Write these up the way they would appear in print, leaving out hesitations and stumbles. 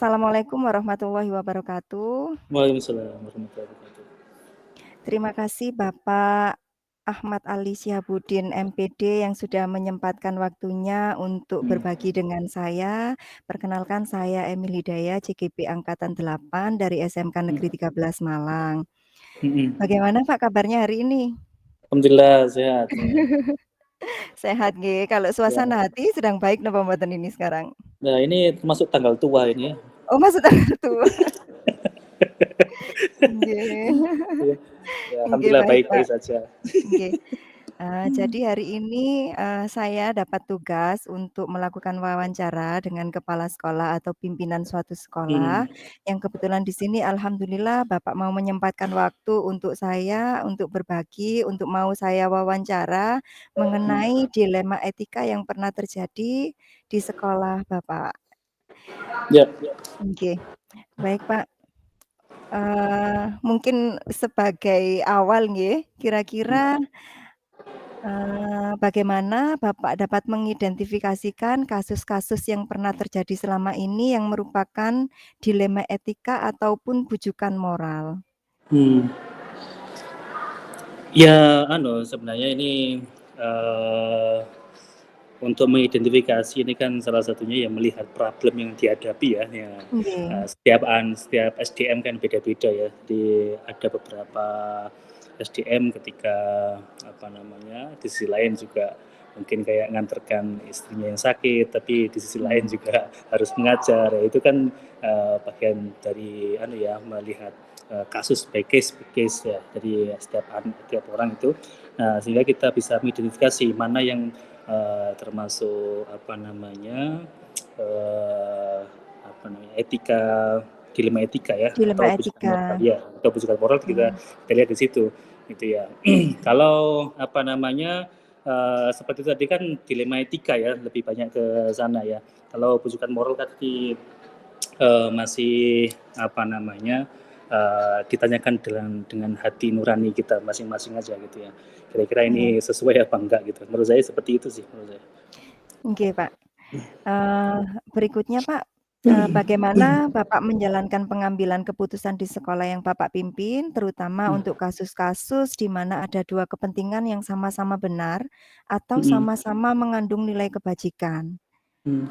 Assalamualaikum warahmatullahi wabarakatuh. Waalaikumsalam warahmatullahi wabarakatuh. Terima kasih Bapak Ahmad Ali Syihabuddin MPD yang sudah menyempatkan waktunya untuk Mhm, berbagi dengan saya. Perkenalkan saya Emil Hidayah, CGP angkatan 8 dari SMK mhm, Negeri 13 Malang. mhm. Bagaimana Pak kabarnya hari ini? Alhamdulillah sehat semuanya. Sehat nggih. Kalau Ya. suasana hati sedang baik napa mboten ini sekarang? Nah, ini termasuk tanggal tua ini ya. Oh, masuk tanggal tua. Nggih. Iya. Ya, Nggih, alhamdulillah baik baik-baik Pak. saja. Nggih. Jadi hari ini, saya dapat tugas untuk melakukan wawancara dengan kepala sekolah atau pimpinan suatu sekolah, Mhm, yang kebetulan di sini alhamdulillah Bapak mau menyempatkan waktu untuk saya, untuk berbagi, untuk mau saya wawancara mengenai mhm. dilema etika yang pernah terjadi di sekolah Bapak. Ya, Oke, baik Pak, mungkin sebagai awal nggih, kira-kira bagaimana Bapak dapat mengidentifikasikan kasus-kasus yang pernah terjadi selama ini yang merupakan dilema etika ataupun bujukan moral? hmm. Ya, sebenarnya ini, eee, untuk mengidentifikasi ini kan salah satunya ya melihat problem yang dihadapi ya, Nggih, setiap SDM kan beda-beda ya. Jadi ada beberapa SDM ketika, di sisi lain juga mungkin kayak nganterkan istrinya yang sakit, tapi di sisi lain mmm, juga harus mengajar. Ya itu kan, bagian dari melihat, kasus by case ya, dari setiap orang itu. Nah, sehingga kita bisa mengidentifikasi mana yang termasuk eee, etika, dilema etika ya dilema atau bujukan etika. moral ya, atau bujukan moral kita Mmm, kita lihat di situ, gitu ya. Kalau seperti tadi kan dilema etika ya, lebih banyak ke sana ya. Kalau bujukan moral tadi masih ditanyakan dengan hati nurani kita masing-masing aja gitu ya. Kira-kira nggih, ini sesuai apa enggak gitu. Menurut saya seperti itu sih menurut saya. nggih, Pak. Eee, Berikutnya, Pak, bagaimana Bapak menjalankan pengambilan keputusan di sekolah yang Bapak pimpin, terutama untuk kasus-kasus di mana ada 2 kepentingan yang sama-sama benar atau Mhm, sama-sama mengandung nilai kebajikan? mhm.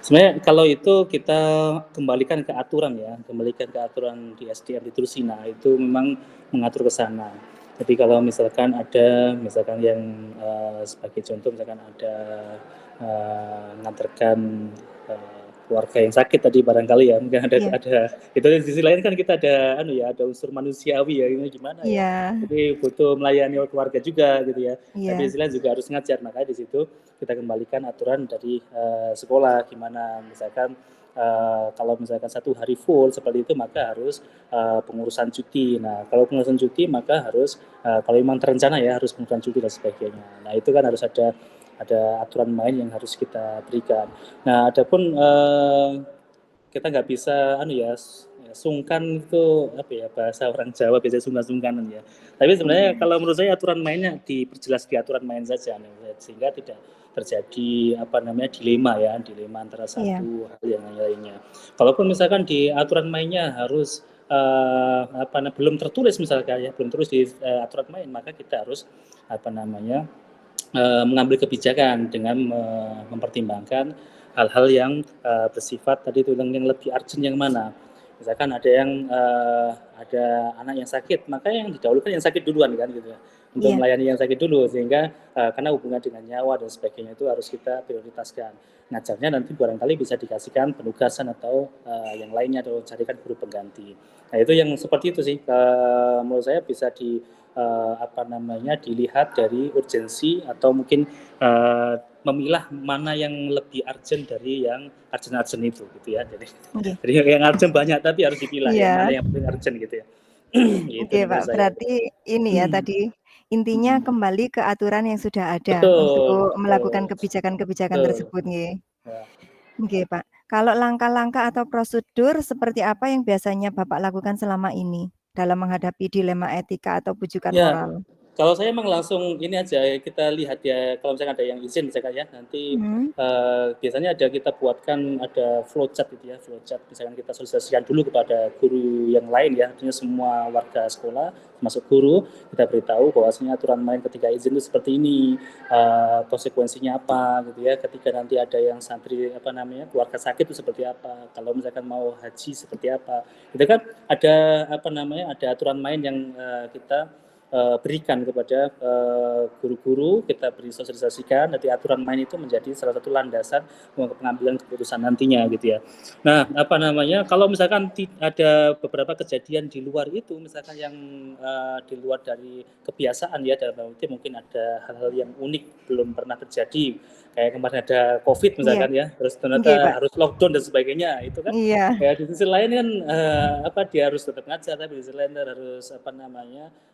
Sebenarnya kalau itu kita kembalikan ke aturan ya, kembalikan ke aturan di SDM di Trusina itu memang mengatur ke sana. Jadi kalau misalkan yang, sebagai contoh misalkan ada, nganterkan, keluarga yang sakit tadi barangkali ya, mungkin Iya, itu di sisi lain kan kita ada unsur manusiawi ya, ini gimana ya, iya, jadi butuh melayani keluarga juga gitu ya, tapi di iya, sisi lain juga harus ngajar, makanya di situ kita kembalikan aturan dari, sekolah gimana misalkan, kalau misalkan satu hari full seperti itu maka harus, pengurusan cuti. Nah, kalau pengurusan cuti maka harus, kalau memang terencana ya harus pengurusan cuti dan sebagainya. Nah, itu kan harus ada aturan main yang harus kita berikan. Nah, adapun, kita nggak bisa sungkan itu bahasa orang Jawa biasanya sungkan-sungkanan ya. Tapi sebenarnya iya, kalau menurut saya aturan mainnya diperjelas di aturan main saja nih, sehingga tidak terjadi dilema antara iya, satu hal yang lainnya. Kalaupun misalkan di aturan mainnya harus belum tertulis misalkan ya, belum tertulis di aturan main, maka kita harus apa namanya mengambil kebijakan dengan mempertimbangkan hal-hal yang bersifat tadi itu yang lebih urgent yang mana. Misalkan ada anak yang sakit, maka yang didahulukan yang sakit duluan kan gitu ya. Untuk iya, melayani yang sakit dulu sehingga karena hubungan dengan nyawa dan sebagainya itu harus kita prioritaskan. Ngajarnya nanti barangkali bisa dikasihkan penugasan atau yang lainnya atau carikan guru pengganti. Nah, itu yang seperti itu sih menurut saya bisa dilihat dari urgensi atau mungkin memilah mana yang lebih urgent dari yang urgent-urgent itu gitu ya. Jadi nggih, jadi yang urgent banyak tapi harus dipilah ya mana iya. yang paling urgent gitu ya. Gitu Oke, Pak, menurut saya. berarti ini ya tadi, intinya Mhm. kembali ke aturan yang sudah ada Betul untuk melakukan betul kebijakan-kebijakan betul. tersebut nggih. Ya. Nggih, Pak. Kalau langkah-langkah atau prosedur seperti apa yang biasanya Bapak lakukan selama ini dalam menghadapi dilema etika atau bujukan Ya, moral? Kalau saya emang langsung ini aja, kita lihat ya, kalau misalkan ada yang izin misalkan ya, nanti biasanya kita buatkan ada flowchart gitu ya, flowchart. Misalkan kita sosialisasikan dulu kepada guru yang lain ya, artinya semua warga sekolah, termasuk guru, kita beritahu bahwasanya aturan main ketika izin itu seperti ini, konsekuensinya apa gitu ya, ketika nanti ada yang santri keluarga sakit itu seperti apa, kalau misalkan mau haji seperti apa. Itu kan ada ada aturan main yang kita berikan kepada guru-guru, kita beri sosialisasikan, nanti aturan main itu menjadi salah satu landasan pengambilan keputusan nantinya gitu ya. Nah, kalau misalkan ada beberapa kejadian di luar itu, misalkan yang di luar dari kebiasaan ya, dalam arti mungkin ada hal-hal yang unik belum pernah terjadi, kayak kemarin ada COVID Iya. misalkan ya, terus Nggih, ternyata Pak. harus lockdown dan sebagainya, itu kan Iya. ya di sisi lain kan dia harus tetap ngajar, tapi di sisi lain harus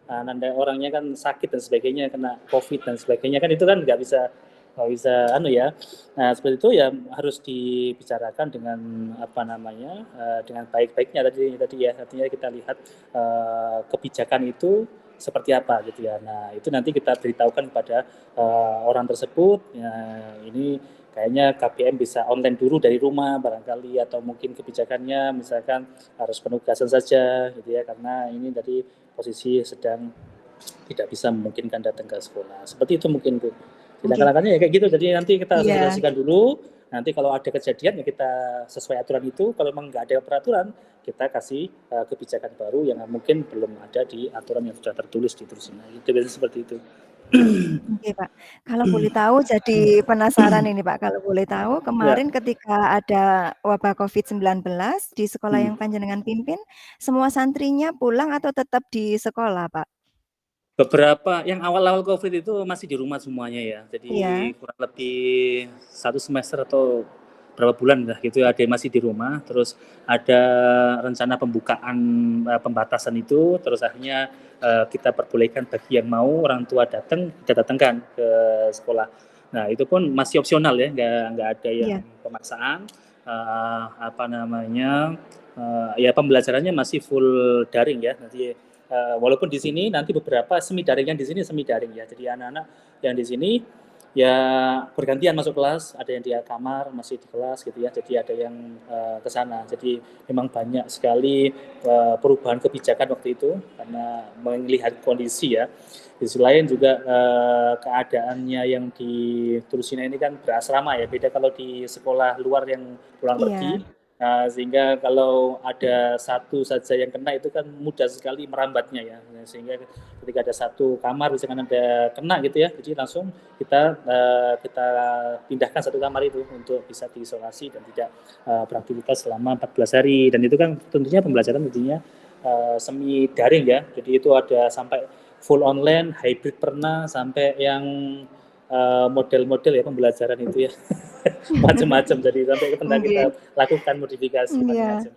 nanda orangnya kan sakit dan sebagainya, kena COVID dan sebagainya, kan itu kan nggak bisa ya. Nah, seperti itu ya harus dibicarakan dengan dengan baik-baiknya tadi ya, artinya kita lihat kebijakan itu seperti apa gitu ya. Nah, itu nanti kita beritahukan kepada orang tersebut ya, ini kayaknya KBM bisa online dulu dari rumah barangkali, atau mungkin kebijakannya misalkan harus penugasan saja gitu ya, karena ini dari posisi sedang tidak bisa memungkinkan datang ke sekolah. Seperti itu mungkin Bu. Nggih. Tindakan-tindakannya ya kayak gitu. Jadi nanti kita Iya. sosialisasikan dulu. Nanti kalau ada kejadian ya kita sesuai aturan itu. Kalau memang nggak ada peraturan, kita kasih kebijakan baru yang mungkin belum ada di aturan yang sudah tertulis di terusnya. Itu biasanya seperti itu. Oke, Pak. Kalau boleh tahu jadi penasaran ini, Pak, kalau boleh tahu Ya. kemarin ketika ada wabah COVID-19 di sekolah Hmm. yang panjenengan pimpin, semua santrinya pulang atau tetap di sekolah, Pak? Beberapa yang awal-awal COVID itu masih di rumah semuanya ya. Jadi Iya. kurang lebih 1 semester atau berapa bulan lah gitu, ada yang masih di rumah. Terus ada rencana pembukaan pembatasan itu, terus akhirnya kita perbolehkan bagi yang mau orang tua datang, kita datangkan ke sekolah. Nah, itu pun masih opsional ya, nggak ada yang Iya. pemaksaan. Ya pembelajarannya masih full daring ya. Nanti walaupun di sini nanti beberapa semi daring, yang di sini semi daring ya. Jadi anak-anak yang di sini ya bergantian masuk kelas, ada yang di kamar masih di kelas gitu ya. Jadi ada yang ke sana. Jadi memang banyak sekali perubahan kebijakan waktu itu karena melihat kondisi ya. Di sisi lain juga keadaannya yang di Turusina ini kan berasrama ya. Beda kalau di sekolah luar yang pulang Iya. pergi. Nah, sehingga kalau ada satu saja yang kena itu kan mudah sekali merambatnya ya. Nah, sehingga ketika ada satu kamar misalkan ada kena gitu ya, jadi langsung kita pindahkan satu kamar itu untuk bisa diisolasi dan tidak beraktivitas selama 14 hari. Dan itu kan tentunya pembelajaran semi daring ya. Jadi itu ada sampai full online, hybrid pernah, sampai yang model-model ya pembelajaran itu ya. Macam-macam, jadi sampai pernah kita Nggih. lakukan modifikasi Iya. macam-macam.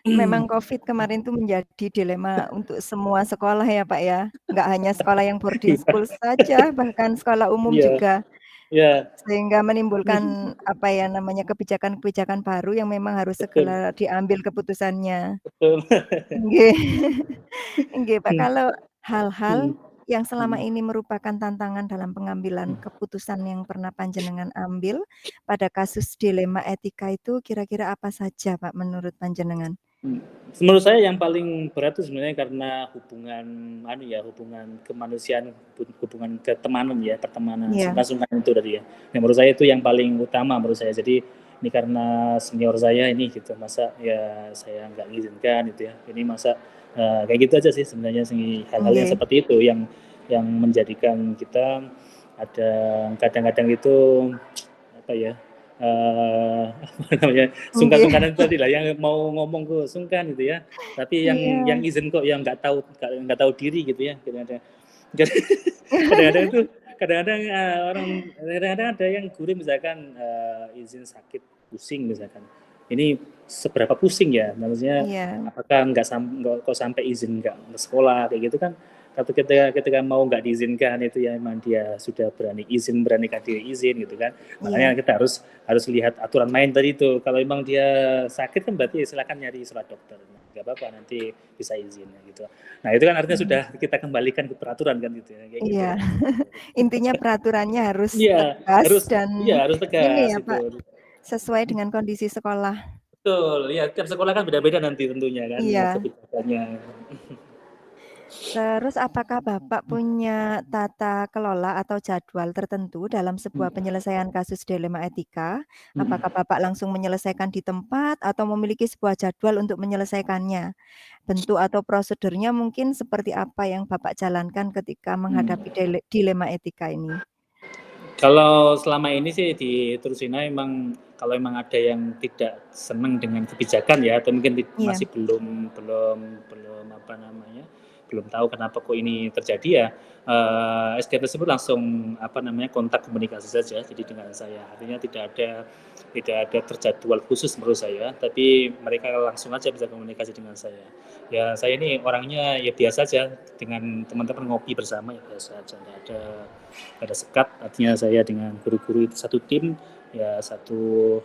Memang COVID kemarin tuh menjadi dilema untuk semua sekolah ya, Pak, ya. Nggak hanya sekolah yang boarding Iya. school saja, bahkan sekolah umum Iya. juga. Iya. Sehingga menimbulkan, kebijakan-kebijakan baru yang memang harus Betul. segera diambil keputusannya. Betul. Nggih. Nggih, Pak. Hmm. Kalau hal-hal Hmm. yang selama Hmm. ini merupakan tantangan dalam pengambilan keputusan yang pernah panjenengan ambil pada kasus dilema etika itu kira-kira apa saja, Pak, menurut panjenengan? Menurut saya yang paling berat itu sebenarnya karena hubungan hubungan kemanusiaan, hubungan ketemanan ya, pertemanan, Iya. sungkan-sungkan itu tadi ya. Yang menurut saya itu yang paling utama menurut saya. Jadi ini karena senior saya ini gitu, masa ya saya nggak izinkan gitu ya. Ini masa kayak gitu aja sih sebenarnya, hal-hal yang Nggih. seperti itu yang menjadikan kita ada kadang-kadang itu Nggih. sungkan-sungkanan itu tadi lah, yang mau ngomong kok sungkan gitu ya, tapi yang Iya. izin kok yang nggak tahu diri gitu ya, kadang-kadang. Kadang-kadang itu kadang-kadang ada yang guru misalkan izin sakit pusing misalkan, ini seberapa pusing ya, maksudnya Iya. apakah nggak kok sampai izin nggak ke sekolah kayak gitu kan. ketika mau nggak diizinkan itu ya memang dia sudah beranikan diri izin gitu kan. Makanya Iya. kita harus lihat aturan main tadi itu. Kalau memang dia sakit kan berarti silakan nyari surat dokter. Nggak apa-apa nanti bisa izin gitu. Nah itu kan artinya Mhm. sudah kita kembalikan ke peraturan kan gitu ya kayak Iya. gitu. Intinya peraturannya harus Iya, tegas harus dan harus ini tegas ya, Pak, itu. sesuai dengan kondisi sekolah. Betul, ya tiap sekolah kan beda-beda nanti tentunya kan Iya. kebijakannya. Terus apakah Bapak punya tata kelola atau jadwal tertentu dalam sebuah Mhm, penyelesaian kasus dilema etika? Apakah mhm. Bapak langsung menyelesaikan di tempat atau memiliki sebuah jadwal untuk menyelesaikannya? Bentuk atau prosedurnya mungkin seperti apa yang Bapak jalankan ketika menghadapi Hmm. dilema etika ini? Kalau selama ini sih di Trusina emang kalau emang ada yang tidak senang dengan kebijakan ya atau mungkin Iya. masih belum belum belum apa namanya, belum tahu kenapa kok ini terjadi ya, SD tersebut langsung apa namanya, kontak komunikasi saja jadi dengan saya. Artinya tidak ada terjadwal khusus menurut saya, tapi mereka langsung aja bisa komunikasi dengan saya. Ya saya ini orangnya ya biasa aja dengan teman-teman ngopi bersama ya biasa aja, nggak ada sekat. Artinya saya dengan guru-guru itu satu tim, ya satu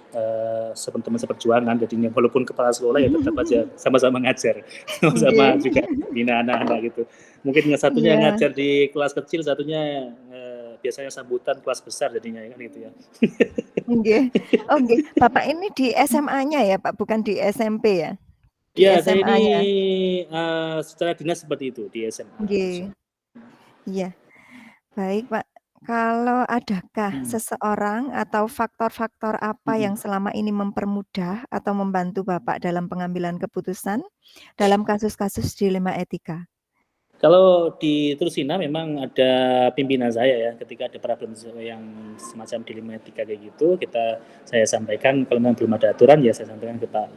teman seperjuangan. Jadinya walaupun kepala sekolah ya tetap aja sama-sama ngajar, sama-sama Nggih. juga bina anak-anak gitu. Mungkin yang satunya Iya. ngajar di kelas kecil, satunya biasanya sambutan kelas besar jadinya kan gitu ya. Nggih. Oh nggih, Bapak ini di SMA-nya ya, Pak, bukan di SMP ya? Di Ya, saya ini SMA-nya? secara dinas seperti itu di SMA Nggih. khususnya. Iya. Baik, Pak. Kalau adakah Mhm, seseorang atau faktor-faktor apa yang mhm. selama ini mempermudah atau membantu Bapak dalam pengambilan keputusan dalam kasus-kasus dilema etika? Kalau di Trusina memang ada pimpinan saya ya, ketika ada problem yang semacam dilema etika kayak gitu, saya sampaikan kalau memang belum ada aturan ya saya sampaikan ke Pak,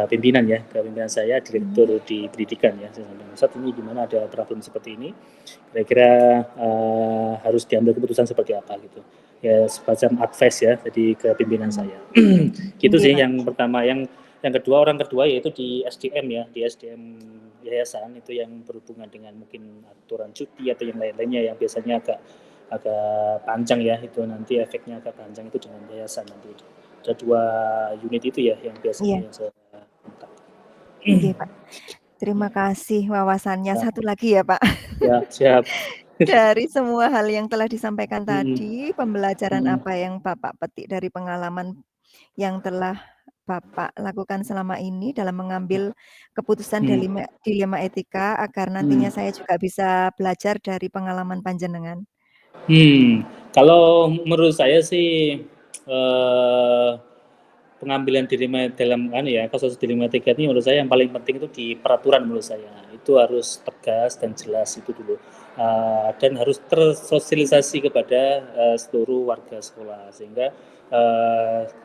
pimpinan ya, ke pimpinan saya, Mhm. direktur di pendidikan ya, saya sampaikan, "Ustaz ini gimana ada problem seperti ini, kira-kira, harus diambil keputusan seperti apa?" Gitu. Ya semacam advice ya, jadi ke pimpinan Mhm. saya. Gitu Nggih, sih Pak. yang pertama, yang kedua, orang kedua yaitu di SDM ya, di SDM yayasan itu yang berhubungan dengan mungkin aturan cuti atau yang lain-lainnya yang biasanya agak agak panjang ya, itu nanti efeknya agak panjang itu dengan yayasan nanti. Ada 2 unit itu ya yang biasanya Iya. yang saya kontak. Nggih, Pak. Terima kasih wawasannya. Ya, Satu lagi ya, Pak. ya siap. Dari semua hal yang telah disampaikan Mhm, tadi, pembelajaran mhm, apa yang Bapak petik dari pengalaman yang telah Bapak lakukan selama ini dalam mengambil keputusan mhm, dilema etika agar nantinya mhm. saya juga bisa belajar dari pengalaman panjenengan? Kalau menurut saya sih, eee pengambilan dalam kasus dilematika ini menurut saya yang paling penting itu di peraturan menurut saya. Itu harus tegas dan jelas itu dulu, dan harus tersosialisasi kepada, seluruh warga sekolah sehingga,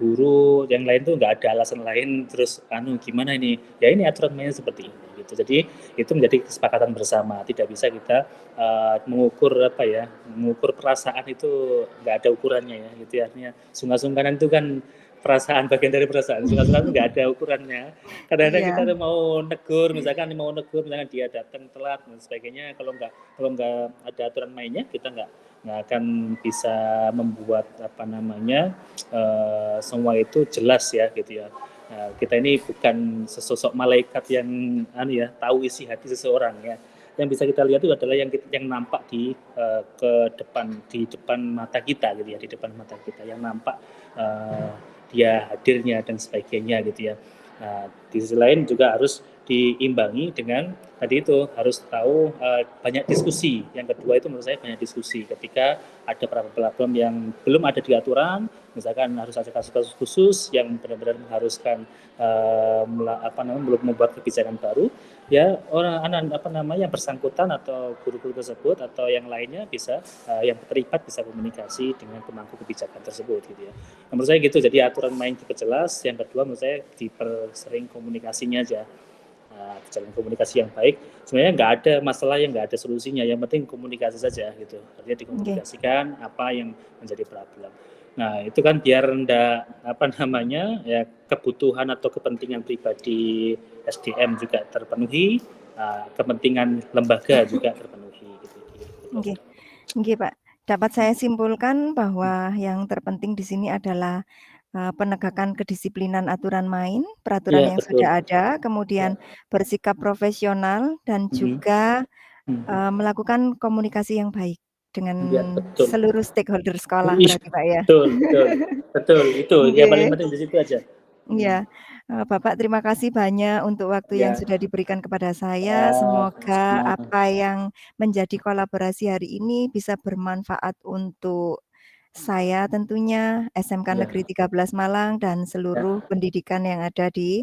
guru yang lain tuh nggak ada alasan lain terus gimana ini, ya ini aturan mainnya seperti ini gitu. Jadi itu menjadi kesepakatan bersama, tidak bisa kita, mengukur perasaan itu nggak ada ukurannya ya gitu ya. Artinya sungkan-sungkanan itu kan perasaan, bagian dari perasaan. Suka-suka itu nggak ada ukurannya. Kadang-kadang kita Iya, tuh mau negur, misalkan dia datang telat dan sebagainya, kalau nggak ada aturan mainnya, kita nggak akan bisa membuat apa namanya semua itu jelas ya gitu ya. Nah, kita ini bukan sesosok malaikat yang tahu isi hati seseorang ya. Yang bisa kita lihat itu adalah yang nampak di depan mata kita gitu ya, di depan mata kita yang nampak uh, dia hadirnya dan sebagainya gitu ya. Nah, di sisi lain juga harus diimbangi dengan tadi itu harus tahu banyak diskusi. Yang kedua itu menurut saya banyak diskusi ketika ada problem yang belum ada di aturan, misalkan harus ada kasus-kasus khusus yang benar-benar mengharuskan belum membuat kebijakan baru, ya orang yang bersangkutan atau guru-guru tersebut atau yang lainnya bisa yang terlibat bisa komunikasi dengan pemangku kebijakan tersebut gitu ya. Menurut saya gitu, jadi aturan main diperjelas. Yang kedua menurut saya dipersering komunikasinya aja, jalan komunikasi yang baik. Sebenarnya nggak ada masalah yang nggak ada solusinya, yang penting komunikasi saja gitu. Artinya nggih. dikomunikasikan apa yang menjadi problem. Nah itu kan biar ndak ya kebutuhan atau kepentingan pribadi SDM juga terpenuhi, kepentingan lembaga juga terpenuhi Nggih. Nggih, Pak. Dapat saya simpulkan bahwa yang terpenting di sini adalah, penegakan kedisiplinan aturan main, peraturan Iya, yang betul. sudah ada, Ya. kemudian bersikap profesional dan Mhm. juga, Mhm. melakukan komunikasi yang baik dengan Iya, betul. seluruh stakeholder sekolah Ih, berarti, Pak, ya? betul betul. Betul, itu yang paling Nggih. penting di situ aja. Iya, Mhm. Bapak terima kasih banyak untuk waktu yang Iya. sudah diberikan kepada saya. Semoga Sama-sama. apa yang menjadi kolaborasi hari ini bisa bermanfaat untuk saya tentunya, SMK Iya. Negeri 13 Malang, dan Ya. seluruh pendidikan yang ada di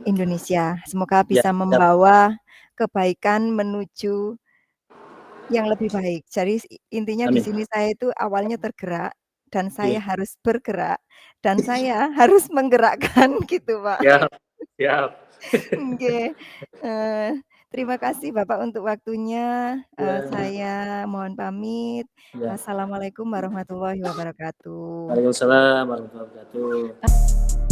Indonesia. Semoga Ya, bisa siap. membawa kebaikan menuju yang lebih baik. Jadi intinya di Amin. sini saya itu awalnya tergerak dan Iya. saya harus bergerak dan saya harus menggerakkan gitu, Pak. Siap siap. Nggih, eee, terima kasih Bapak untuk waktunya, Iya. saya mohon pamit. Iya. Wassalamualaikum warahmatullahi wabarakatuh. Waalaikumsalam warahmatullahi wabarakatuh.